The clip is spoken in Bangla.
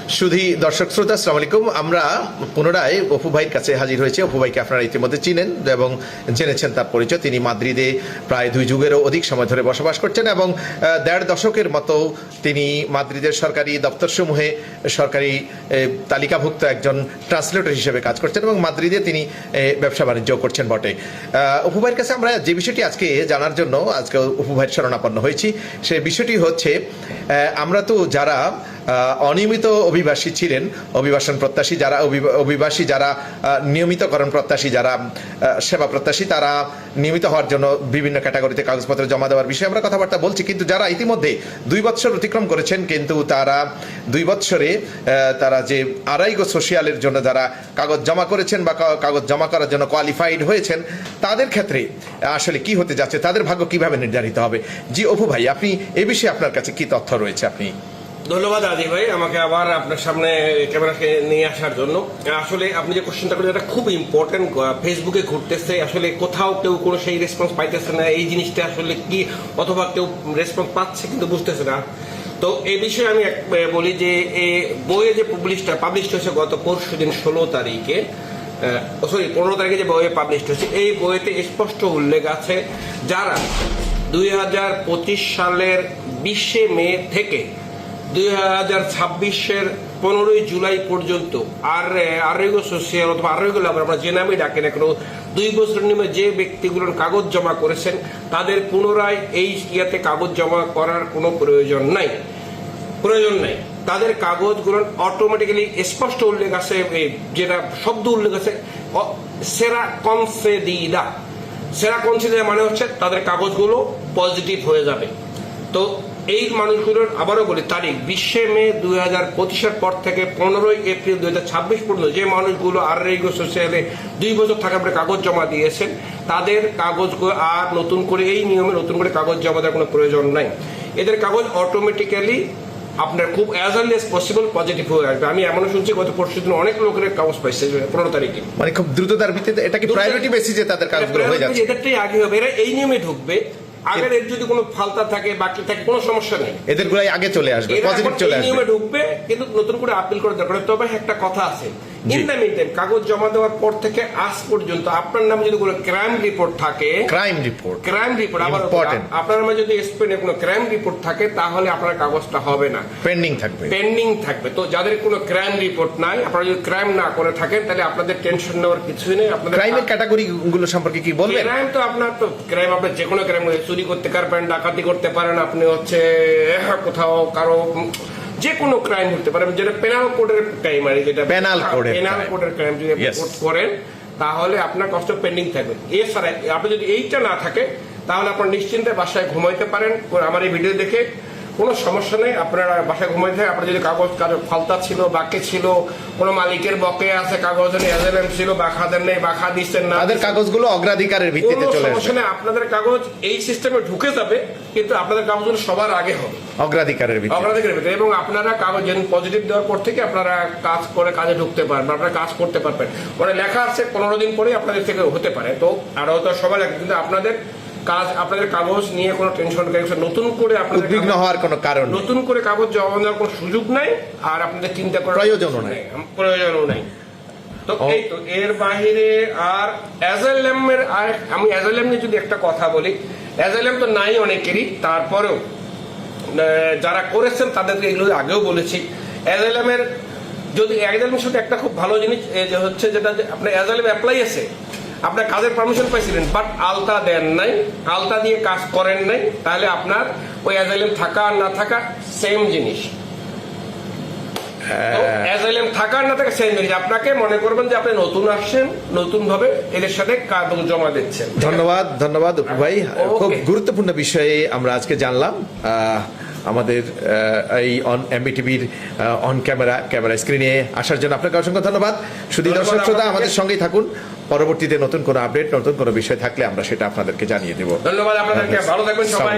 সুধী দর্শক শ্রোতা, আসসালামু আলাইকুম। আমরা পুনরায় অপু ভাইয়ের কাছে হাজির হয়েছে। অপু ভাইকে আপনারা ইতিমধ্যে চিনেন এবং জেনেছেন তার পরিচয়। তিনি মাদ্রিদে প্রায় 2 যুগেরও অধিক সময় ধরে বসবাস করছেন এবং 1.5 দশকের মতো তিনি মাদ্রিদের সরকারি দপ্তরসমূহে সরকারি তালিকাভুক্ত একজন ট্রান্সলেটর হিসেবে কাজ করছেন এবং মাদ্রিদে তিনি ব্যবসা বাণিজ্য করছেন বটে। অপু ভাইয়ের কাছে আমরা যে বিষয়টি আজকে জানার জন্য আজকে অপু ভাইয়ের শরণাপন্ন হয়েছি, সেই বিষয়টি হচ্ছে আমরা তো যারা অনিয়মিত অভিবাসী ছিলেন, অভিবাসন প্রত্যাশী যারা, অভিবাসী যারা নিয়মিতকরণ প্রত্যাশী, যারা সেবা প্রত্যাশী, তারা নিয়মিত হওয়ার জন্য বিভিন্ন ক্যাটাগরিতে কাগজপত্র জমা দেওয়ার বিষয়ে আমরা কথাবার্তা বলছি। কিন্তু যারা ইতিমধ্যে 2 বছর অতিক্রম করেছেন, কিন্তু তারা 2 বছরে তারা যে আরাইগো সোশিয়ালের জন্য যারা কাগজ জমা করেছেন বা কাগজ জমা করার জন্য কোয়ালিফাইড হয়েছেন, তাদের ক্ষেত্রে আসলে কি হতে যাচ্ছে, তাদের ভাগ্য কিভাবে নির্ধারিত হবে? জি অপু ভাই, আপনি এই বিষয়ে আপনার কাছে কি তথ্য রয়েছে? আপনি ধন্যবাদ আদি ভাই, আমাকে আবার আপনার সামনে ক্যামেরাকে নিয়ে আসার জন্য। আসলে আপনি যে কোশ্চেনটা করলেন এটা খুব ইম্পর্টেন্ট। ফেসবুকে ঘুরতেছে, আসলে কোথাও কেউ কোনো সেই রেসপন্স পাইতেছে না, এই জিনিসটা আসলে কি, অথবা কেউ রেসপন্স পাচ্ছে কিন্তু বুঝতেছে না। তো এই বিষয়ে আমি বলি যে এই বইয়ে যে পাবলিশ হয়েছে গত পরশুদিন 16 তারিখে, 15 তারিখে যে বইয়ে পাবলিশ হয়েছে, এই বইতে স্পষ্ট উল্লেখ আছে যারা 2025 সালের 20 মে থেকে 2026-এর 15 জুলাই পর্যন্ত আরাইগো সোশিয়াল অথবা আরাইগো লেবার, আমরা যে নামে ডাকি না কেন, 2 বছর নিমে যে ব্যক্তিগুলোর কাগজ জমা করেছেন তাদের পুনরায় এই ইয়াতে কাগজ জমা করার কোনো প্রয়োজন নাই। তাদের কাগজগুলো অটোমেটিক্যালি স্পষ্ট উল্লেখ আছে, যেটা শব্দ উল্লেখ আছে সেরা কনসেদিদা। সেরা কনসেদিদা মানে হচ্ছে তাদের কাগজগুলো পজিটিভ হয়ে যাবে। তো এই মানুষগুলোর আবারও বলি তারিখ 20 মে 2025-এর পর থেকে 15 এপ্রিল 2026 পর্যন্ত যে মানুষগুলো আরাইগো সোশিয়ালে 2 বছর থাকার পরে কাগজ জমা দিয়েছেন, তাদের কাগজগুলো আর নতুন করে এই নিয়মে নতুন করে কাগজ জমা দেওয়ার কোনো প্রয়োজন নাই। এদের কাগজ অটোমেটিক্যালি আপনার খুব as early as possible positive হয়ে আসবে। আমি এমনও শুনছি গত পরশুদিন অনেক লোকের কাগজ পাইছে 15 তারিখে, মানে খুব দ্রুততার ভিত্তিতে। এটা কি প্রায়োরিটি বেসিসে তাদের কাগজগুলো হয়ে যাচ্ছে? এদেরটাই আগে হবে, এরা এই নিয়মে ঢুকবে। আগের এর যদি কোনো ফালতা থাকে, বাকি থাকে, কোনো সমস্যা নেই, এদের গুলাই আগে চলে আসবে, পজিটিভ চলে আসবে, নিয়মে ঢুকবে। কিন্তু নতুন করে আপিল করে দরকার। তবে একটা কথা আছে, ইন দ্য মিন টাইম কাগজ জমা দেওয়ার পর থেকে আজ পর্যন্ত আপনার নামে যদি কোনো ক্রাইম রিপোর্ট থাকে, আবার আপনার নামে যদি স্পেনে কোনো ক্রাইম রিপোর্ট থাকে, তাহলে আপনার কাগজটা হবে না, পেন্ডিং থাকবে। তো যাদের কোনো ক্রাইম রিপোর্ট নাই, আপনারা যদি ক্রাইম না করে থাকেন, তাহলে আপনাদের টেনশন নেওয়ার কিছুই নেই। আপনাদের ক্রাইমের ক্যাটাগরি গুলো সম্পর্কে কি বলবেন? ক্রাইম তো আপনার যে কোনো ক্রাইম, চুরি করতে পারেন, ডাকাতি করতে পারেন, আপনি হচ্ছে কোথাও কারো যে কোনো ক্রাইম হতে পারে, যেটা পেনাল কোডের ক্রাইম, আর যেটা পেনাল কোডের ক্রাইম যদি রিপোর্ট করেন, তাহলে আপনার কষ্ট পেন্ডিং থাকবে। এছাড়া আপনি যদি এইটা না থাকে, তাহলে আপনার নিশ্চিন্তে বাসায় ঘুমাইতে পারেন। আমার এই ভিডিও দেখে কোনো সমস্যা নেই, আপনারা বাসায় ঘুমাইতে থাকে। আপনার যদি কাগজ ফালতা ছিল, বাকি ছিল, কোনো মালিকের বকে আছে, কাগজ এজেলেম ছিল, বাখা দেন নেই, বাখা দিচ্ছেন না, তাদের কাগজগুলো অগ্রাধিকারের ভিত্তিতে চলে আসবে। সমস্যা নেই, আপনাদের কাগজ এই সিস্টেমে ঢুকে যাবে, কিন্তু আপনাদের কাগজগুলো সবার আগে হবে অগ্রাধিকারের ভিত্তিতে। এবং আপনারা কাগজ পজিটিভ দেওয়ার পর থেকে আপনারা কাজে ঢুকতে পারবেন, আপনারা কাজ করতে পারবেন। মানে লেখা আছে 15 দিন পরে আপনাদের থেকে হতে পারে, তো আরো তো সবাই লাগে, কিন্তু আপনাদের কাগজ নিয়ে কোনো টেনশন, নতুন করে উদ্বিগ্ন হওয়ার কোনো কারণ, নতুন করে কাগজ জমা দেওয়ার কোনো সুযোগ নাই, আর আপনাদের চিন্তা করার প্রয়োজনও নাই। তো এই তো এর বাহিরে আর অ্যাজাইলামের, আর আমি অ্যাজাইলাম নিয়ে যদি একটা কথা বলি, অ্যাজাইলাম তো নাই অনেকেরই, তারপরেও যারা করেছেন তাদেরকে এগুলো আগেও বলেছি। অ্যাজাইলামের সাথে একটা খুব ভালো জিনিস হচ্ছে, যেটা আপনার অ্যাজাইলাম অ্যাপ্লাই আছে, আপনার কাজের পারমিশন পাইছিলেন, বাট আলতা দেন নাই, আলতা দিয়ে কাজ করেন নাই, তাহলে আপনার ওই অ্যাজাইলাম থাকা আর না থাকা সেম জিনিস। অ্যাজাইলাম থাকা আর না থাকা সেম জিনিস। আপনাকে মনে করবেন যে আপনি নতুন আসছেন, নতুন ভাবে এদের সাথে কাগজ জমা দিচ্ছেন। ধন্যবাদ অপু ভাই, খুব গুরুত্বপূর্ণ বিষয়ে আমরা আজকে জানলাম। আমাদের এই এমবিটিভির অন ক্যামেরা স্ক্রিনে আসার জন্য আপনাকে অসংখ্য ধন্যবাদ। শুধু দর্শক শ্রোতা আমাদের সঙ্গেই থাকুন, পরবর্তীতে নতুন কোনো আপডেট, নতুন কোনো বিষয় থাকলে আমরা সেটা আপনাদেরকে জানিয়ে দেব। ধন্যবাদ আপনাদেরকে, ভালো থাকবেন সবাই।